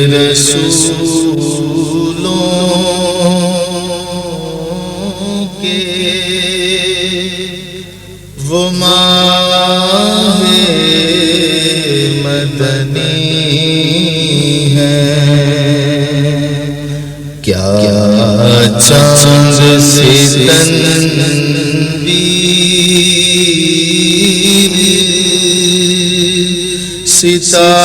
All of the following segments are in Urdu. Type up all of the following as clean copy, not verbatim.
رسولوں کے وہ ماہ مدنی ہے، کیا چاند سے تنویر ستاروں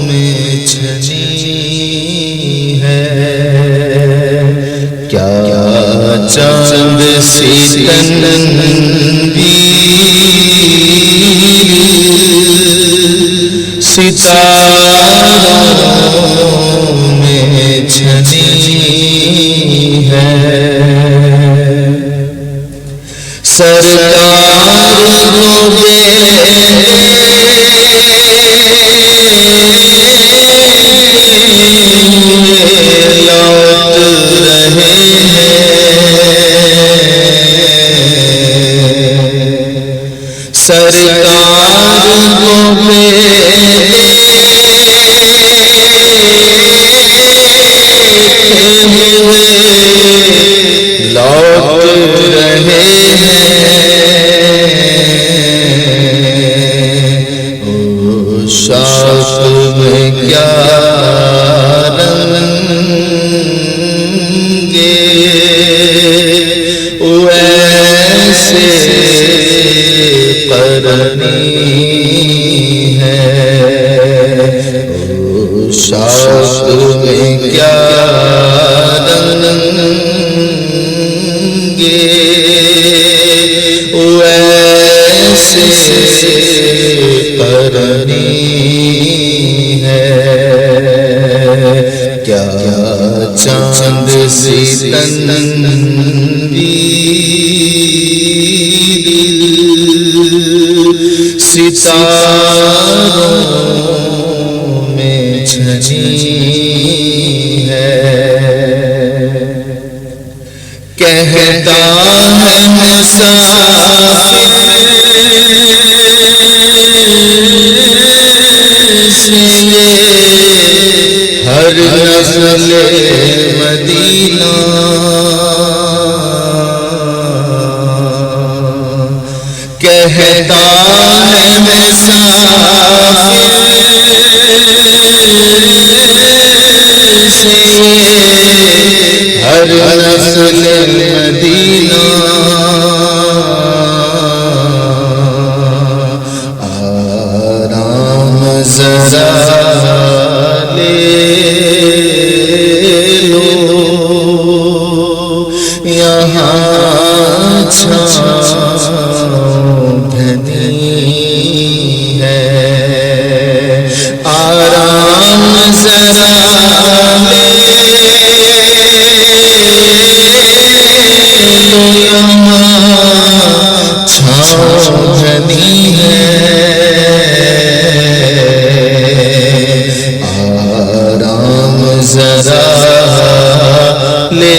میں چھنی ہے، کیا چاند سے تنویر ستاروں میں چھنی ہے، سرکار روبے لوٹ رہے ہیں، سرکار روبے لوٹ رہے ہیں، شاخ میں کیا رنگے ویسے قرنی ہے، شاخ میں کیا رنگے ویسے قرنی ہے، کیا چاند سے تنویر ستاروں میں چھنی ہے، کہتا ہے مسافر ہر نسل مدینہ، کہتا ہے مسافر ہر نسل مدینہ، آرام ذرا یہاں چھاؤں گھنی ہے، آرام ذرا لے لو، یہاں چھاؤں گھنی ہے، آرام ذرا لے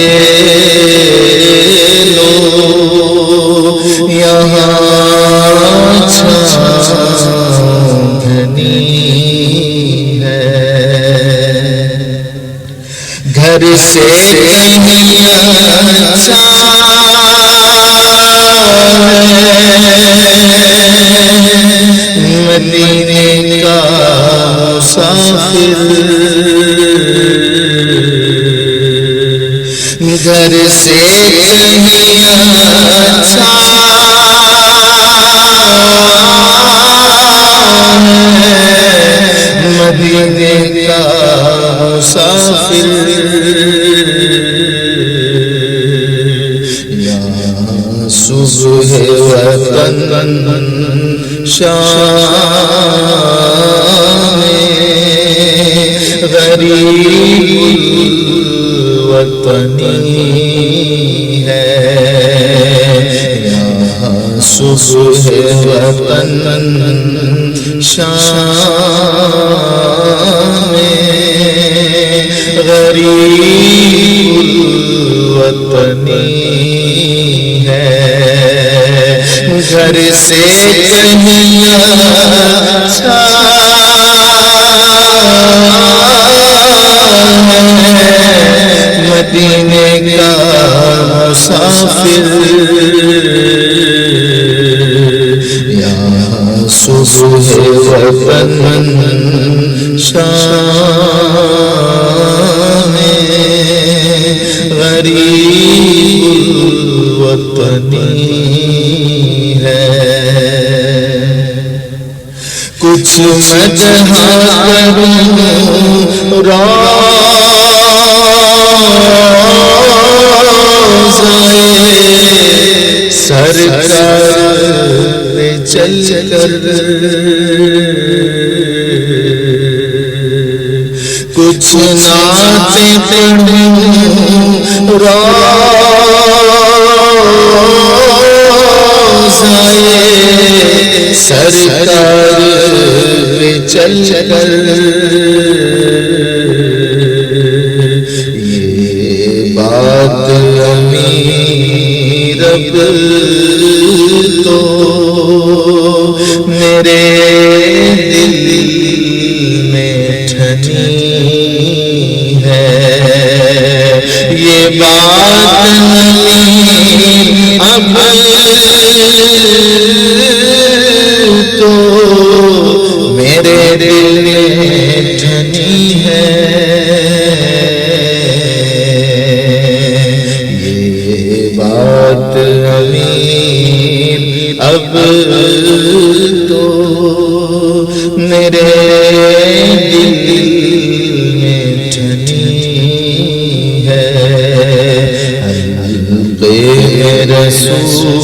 یہاں چھاؤں گھنی ہے، گھر سے کہیں اچھا مدینے کا مسافر، گھر سے کہیں اچھا مدینے کا مسافر، یہاں صبح وطن شام غریب وطنی ہے، یہاں صبح وطن شام غریب وطنی ہے، گھر سے کہیں اچھا مدینے کا مسافر یہاں صبح وطن شام غریب وطنی ہے کچھ مدح کروں روضۂ سرکار پہ چل کر کچھ نعتیں پڑھوں روضۂ سرکار پہ چل کر یہ بات امیر اب تو میرے دل میں ٹھنی ہے یہ بات امیر اب تو میرے دل میں ٹھنی ہے یہ بات امیر اب تو میرے دل میں ٹھنی ہے حلقے رسول